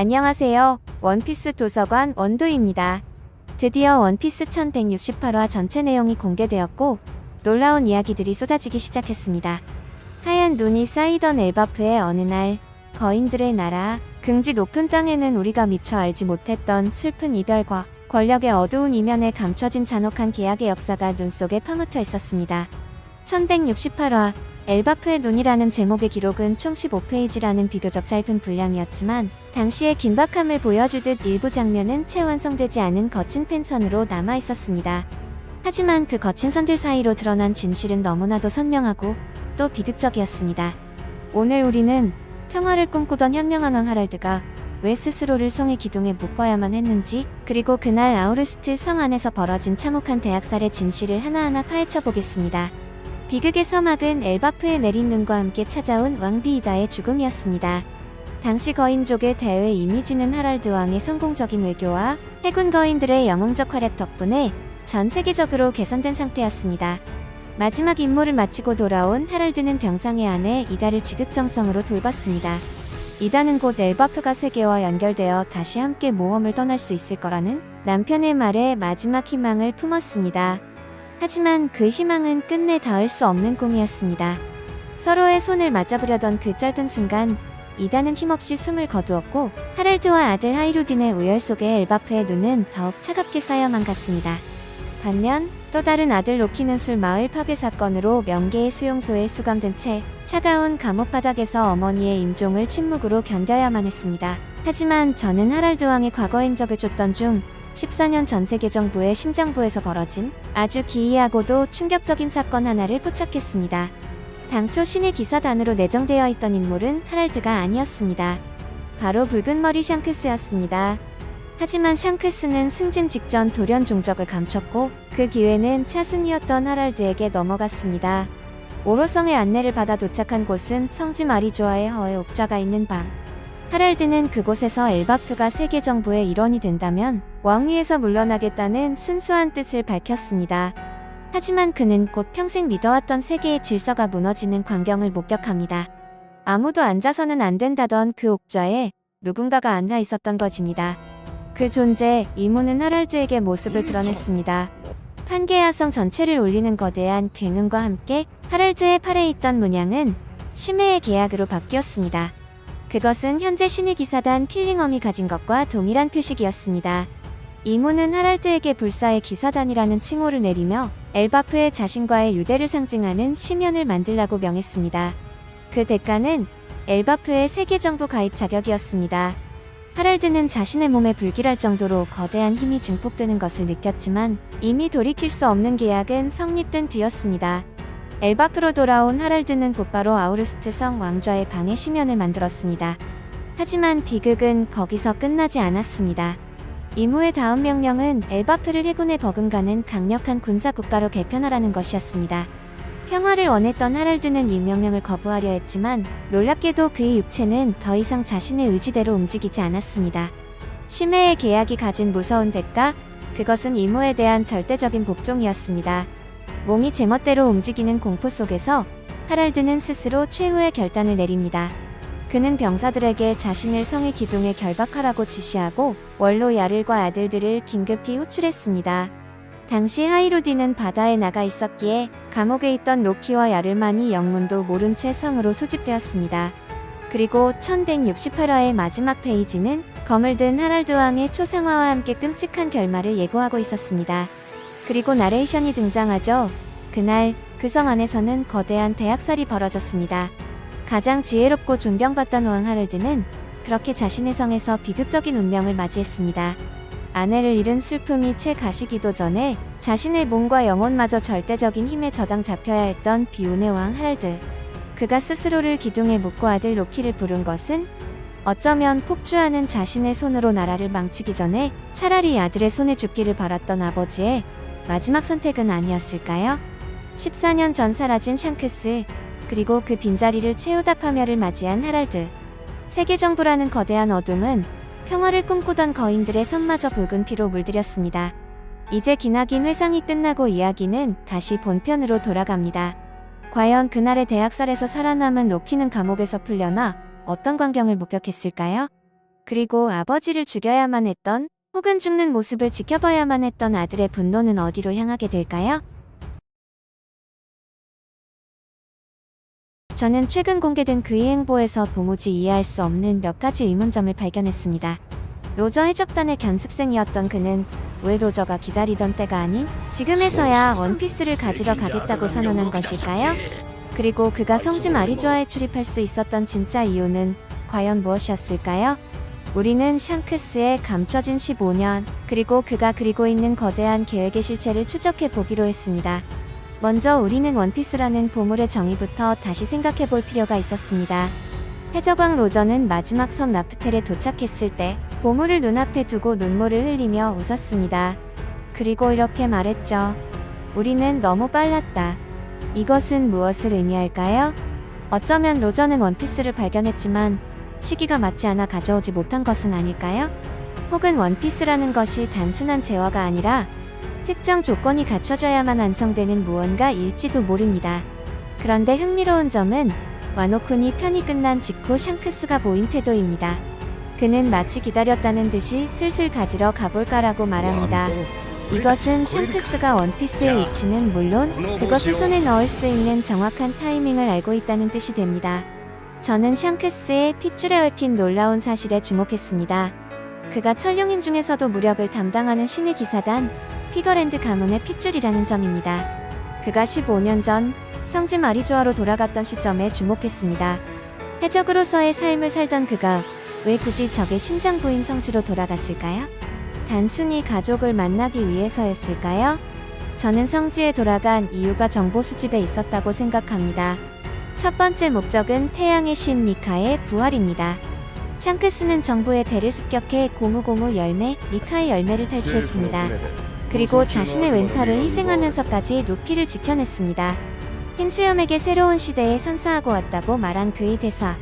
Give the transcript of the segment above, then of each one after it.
안녕하세요. 원피스 도서관 원도입니다. 드디어 원피스 1168화 전체 내용이 공개되었고 놀라운 이야기들이 쏟아지기 시작했습니다. 하얀 눈이 쌓이던 엘바프의 어느 날 거인들의 나라 긍지 높은 땅에는 우리가 미처 알지 못했던 슬픈 이별과 권력의 어두운 이면에 감춰진 잔혹한 계약의 역사가 눈 속에 파묻혀 있었습니다. 1168화 엘바프의 눈이라는 제목의 기록은 총 15페이지라는 비교적 짧은 분량이었지만 당시의 긴박함을 보여주듯 일부 장면은 채 완성되지 않은 거친 펜선으로 남아있었습니다. 하지만 그 거친 선들 사이로 드러난 진실은 너무나도 선명하고 또 비극적이었습니다. 오늘 우리는 평화를 꿈꾸던 현명한 왕 하랄드가 왜 스스로를 성의 기둥에 묶어야만 했는지, 그리고 그날 아우르스트 성 안에서 벌어진 참혹한 대학살의 진실을 하나하나 파헤쳐 보겠습니다. 비극의 서막은 엘바프의 내린 눈과 함께 찾아온 왕 비이다의 죽음이었습니다. 당시 거인족의 대외 이미지는 하랄드 왕의 성공적인 외교와 해군 거인들의 영웅적 활약 덕분에 전 세계적으로 개선된 상태였습니다. 마지막 임무를 마치고 돌아온 하랄드는 병상의 아내 이다를 지극정성으로 돌봤습니다. 이다는 곧 엘바프가 세계와 연결되어 다시 함께 모험을 떠날 수 있을 거라는 남편의 말에 마지막 희망을 품었습니다. 하지만 그 희망은 끝내 닿을 수 없는 꿈이었습니다. 서로의 손을 맞잡으려던 그 짧은 순간 이다는 힘없이 숨을 거두었고 하랄드와 아들 하이루딘의 우열 속에 엘바프의 눈은 더욱 차갑게 쌓여만 갔습니다. 반면 또 다른 아들 로키는 술 마을 파괴 사건으로 명계의 수용소에 수감된 채 차가운 감옥 바닥에서 어머니의 임종을 침묵으로 견뎌야만 했습니다. 하지만 저는 하랄드 왕의 과거 행적을 쫓던 중 14년 전 세계 정부의 심장부에서 벌어진 아주 기이하고도 충격적인 사건 하나를 포착했습니다. 당초 신의 기사단으로 내정되어 있던 인물은 하랄드가 아니었습니다. 바로 붉은 머리 샹크스였습니다. 하지만 샹크스는 승진 직전 돌연 종적을 감췄고 그 기회는 차순이었던 하랄드에게 넘어갔습니다. 오로성의 안내를 받아 도착한 곳은 성지 마리조아의 허의 옥좌가 있는 방. 하랄드는 그곳에서 엘바프가 세계 정부의 일원이 된다면 왕위에서 물러나겠다는 순수한 뜻을 밝혔습니다. 하지만 그는 곧 평생 믿어왔던 세계의 질서가 무너지는 광경을 목격합니다. 아무도 앉아서는 안 된다던 그 옥좌에 누군가가 앉아 있었던 것입니다. 그 존재, 이문은 하랄드에게 모습을 드러냈습니다. 판게아성 전체를 울리는 거대한 굉음과 함께 하랄드의 팔에 있던 문양은 심해의 계약으로 바뀌었습니다. 그것은 현재 신의 기사단 킬링엄이 가진 것과 동일한 표식이었습니다. 이문은 하랄드에게 불사의 기사단이라는 칭호를 내리며 엘바프의 자신과의 유대를 상징하는 시면을 만들라고 명했습니다. 그 대가는 엘바프의 세계정부 가입 자격이었습니다. 하랄드는 자신의 몸에 불길할 정도로 거대한 힘이 증폭되는 것을 느꼈지만 이미 돌이킬 수 없는 계약은 성립된 뒤였습니다. 엘바프로 돌아온 하랄드는 곧바로 아우르스트 성 왕좌의 방해 시면을 만들었습니다. 하지만 비극은 거기서 끝나지 않았습니다. 이무의 다음 명령은 엘바프를 해군에 버금가는 강력한 군사국가로 개편하라는 것이었습니다. 평화를 원했던 하랄드는 이 명령을 거부하려 했지만 놀랍게도 그의 육체는 더 이상 자신의 의지대로 움직이지 않았습니다. 심해의 계약이 가진 무서운 대가, 그것은 이무에 대한 절대적인 복종이었습니다. 몸이 제멋대로 움직이는 공포 속에서 하랄드는 스스로 최후의 결단을 내립니다. 그는 병사들에게 자신을 성의 기둥에 결박하라고 지시하고 원로 야를과 아들들을 긴급히 호출했습니다. 당시 하이루딘은 바다에 나가 있었기에 감옥에 있던 로키와 야를만이 영문도 모른 채 성으로 소집되었습니다. 그리고 1168화의 마지막 페이지는 검을 든 하랄드 왕의 초상화와 함께 끔찍한 결말을 예고하고 있었습니다. 그리고 나레이션이 등장하죠. 그날 그 성 안에서는 거대한 대학살이 벌어졌습니다. 가장 지혜롭고 존경받던 왕 하랄드는 그렇게 자신의 성에서 비극적인 운명을 맞이했습니다. 아내를 잃은 슬픔이 채 가시기도 전에 자신의 몸과 영혼마저 절대적인 힘에 저당 잡혀야 했던 비운의 왕 하랄드. 그가 스스로를 기둥에 묶고 아들 로키를 부른 것은 어쩌면 폭주하는 자신의 손으로 나라를 망치기 전에 차라리 아들의 손에 죽기를 바랐던 아버지의 마지막 선택은 아니었을까요? 14년 전 사라진 샹크스, 그리고 그 빈자리를 채우다 파멸을 맞이한 하랄드. 세계정부라는 거대한 어둠은 평화를 꿈꾸던 거인들의 손마저 붉은 피로 물들였습니다. 이제 기나긴 회상이 끝나고 이야기는 다시 본편으로 돌아갑니다. 과연 그날의 대학살에서 살아남은 로키는 감옥에서 풀려나 어떤 광경을 목격했을까요? 그리고 아버지를 죽여야만 했던 혹은 죽는 모습을 지켜봐야만 했던 아들의 분노는 어디로 향하게 될까요? 저는 최근 공개된 그의 행보에서 도무지 이해할 수 없는 몇 가지 의문점을 발견했습니다. 로저 해적단의 견습생이었던 그는 왜 로저가 기다리던 때가 아닌 지금에서야 원피스를 가지러 가겠다고 선언한 것일까요? 그리고 그가 성지 마리조아에 출입할 수 있었던 진짜 이유는 과연 무엇이었을까요? 우리는 샹크스의 감춰진 15년, 그리고 그가 그리고 있는 거대한 계획의 실체를 추적해 보기로 했습니다. 먼저 우리는 원피스라는 보물의 정의부터 다시 생각해 볼 필요가 있었습니다. 해적왕 로저는 마지막 섬 라프텔에 도착했을 때 보물을 눈앞에 두고 눈물을 흘리며 웃었습니다. 그리고 이렇게 말했죠. 우리는 너무 빨랐다. 이것은 무엇을 의미할까요? 어쩌면 로저는 원피스를 발견했지만 시기가 맞지 않아 가져오지 못한 것은 아닐까요? 혹은 원피스라는 것이 단순한 재화가 아니라 특정 조건이 갖춰져야만 완성되는 무언가일지도 모릅니다. 그런데 흥미로운 점은 와노쿤이 편이 끝난 직후 샹크스가 보인 태도입니다. 그는 마치 기다렸다는 듯이 슬슬 가지러 가볼까라고 말합니다. 이것은 샹크스가 원피스의 위치는 물론 그것을 손에 넣을 수 있는 정확한 타이밍을 알고 있다는 뜻이 됩니다. 저는 샹크스의 핏줄에 얽힌 놀라운 사실에 주목했습니다. 그가 천룡인 중에서도 무력을 담당하는 신의 기사단 피거랜드 가문의 핏줄이라는 점입니다. 그가 15년 전 성지 마리조아로 돌아갔던 시점에 주목했습니다. 해적으로서의 삶을 살던 그가 왜 굳이 적의 심장부인 성지로 돌아갔을까요? 단순히 가족을 만나기 위해서였을까요? 저는 성지에 돌아간 이유가 정보 수집에 있었다고 생각합니다. 첫 번째 목적은 태양의 신 니카의 부활입니다. 샹크스는 정부의 배를 습격해 고무고무 열매, 니카의 열매를 탈취했습니다. 그리고 자신의 왼팔을 희생하면서까지 루피를 지켜냈습니다. 흰 수염에게 새로운 시대에 선사하고 왔다고 말한 그의 대사.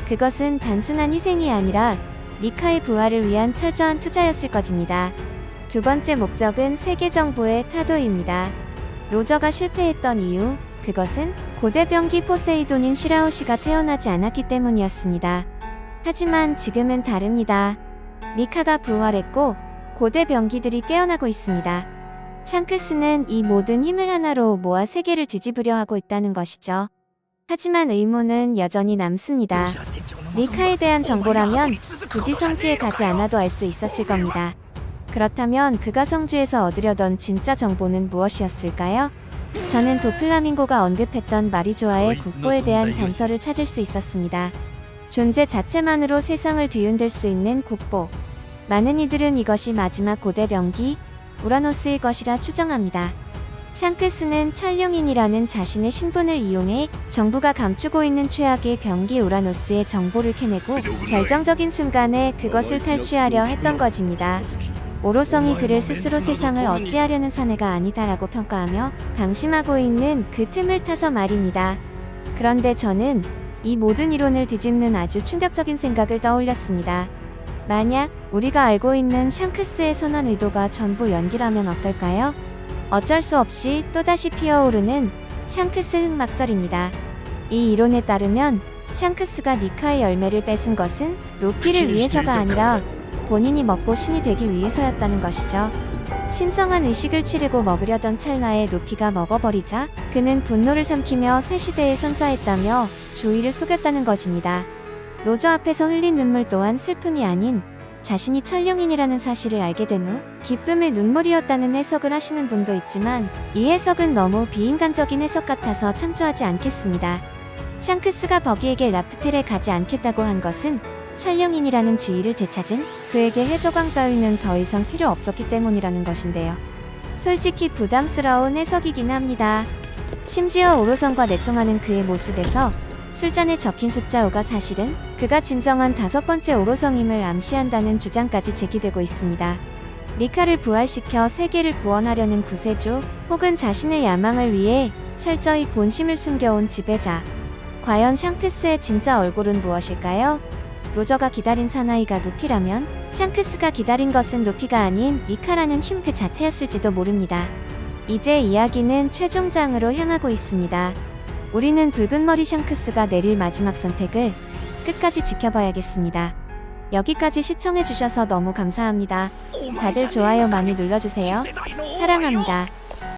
그것은 단순한 희생이 아니라 니카의 부활을 위한 철저한 투자였을 것입니다. 두 번째 목적은 세계 정부의 타도입니다. 로저가 실패했던 이유, 그것은 고대 병기 포세이돈인 시라오시가 태어나지 않았기 때문이었습니다. 하지만 지금은 다릅니다. 니카가 부활했고 고대 병기들이 깨어나고 있습니다. 샹크스는 이 모든 힘을 하나로 모아 세계를 뒤집으려 하고 있다는 것이죠. 하지만 의문은 여전히 남습니다. 니카에 대한 정보라면 굳이 성지에 가지 않아도 알 수 있었을 겁니다. 그렇다면 그가 성지에서 얻으려던 진짜 정보는 무엇이었을까요? 저는 도플라밍고가 언급했던 마리조아의 국보에 대한 단서를 찾을 수 있었습니다. 존재 자체만으로 세상을 뒤흔들 수 있는 국보. 많은 이들은 이것이 마지막 고대 병기 우라노스일 것이라 추정합니다. 샹크스는 천룡인이라는 자신의 신분을 이용해 정부가 감추고 있는 최악의 병기 우라노스의 정보를 캐내고 결정적인 순간에 그것을 탈취하려 했던 것입니다. 오로성이 그를 스스로 세상을 어찌하려는 사내가 아니다라고 평가하며 방심하고 있는 그 틈을 타서 말입니다. 그런데 저는 이 모든 이론을 뒤집는 아주 충격적인 생각을 떠올렸습니다. 만약 우리가 알고 있는 샹크스의 선한 의도가 전부 연기라면 어떨까요? 어쩔 수 없이 또다시 피어오르는 샹크스 흑막설입니다. 이 이론에 따르면 샹크스가 니카의 열매를 뺏은 것은 루피를 위해서가 아니라 본인이 먹고 신이 되기 위해서였다는 것이죠. 신성한 의식을 치르고 먹으려던 찰나에 루피가 먹어버리자 그는 분노를 삼키며 새 시대에 선사했다며 주위를 속였다는 것입니다. 로저 앞에서 흘린 눈물 또한 슬픔이 아닌 자신이 천룡인이라는 사실을 알게 된 후 기쁨의 눈물이었다는 해석을 하시는 분도 있지만 이 해석은 너무 비인간적인 해석 같아서 참조하지 않겠습니다. 샹크스가 버기에게 라프텔에 가지 않겠다고 한 것은 천룡인이라는 지위를 되찾은 그에게 해적왕 따위는 더 이상 필요 없었기 때문이라는 것인데요. 솔직히 부담스러운 해석이긴 합니다. 심지어 오로성과 내통하는 그의 모습에서 술잔에 적힌 숫자 5가 사실은 그가 진정한 5번째 오로성임을 암시한다는 주장까지 제기되고 있습니다. 니카를 부활시켜 세계를 구원하려는 구세주 혹은 자신의 야망을 위해 철저히 본심을 숨겨온 지배자. 과연 샹크스의 진짜 얼굴은 무엇일까요? 로저가 기다린 사나이가 루피라면 샹크스가 기다린 것은 루피가 아닌 니카라는 힘 그 자체였을지도 모릅니다. 이제 이야기는 최종장으로 향하고 있습니다. 우리는 붉은 머리 샹크스가 내릴 마지막 선택을 끝까지 지켜봐야겠습니다. 여기까지 시청해주셔서 너무 감사합니다. 다들 좋아요 많이 눌러주세요. 사랑합니다.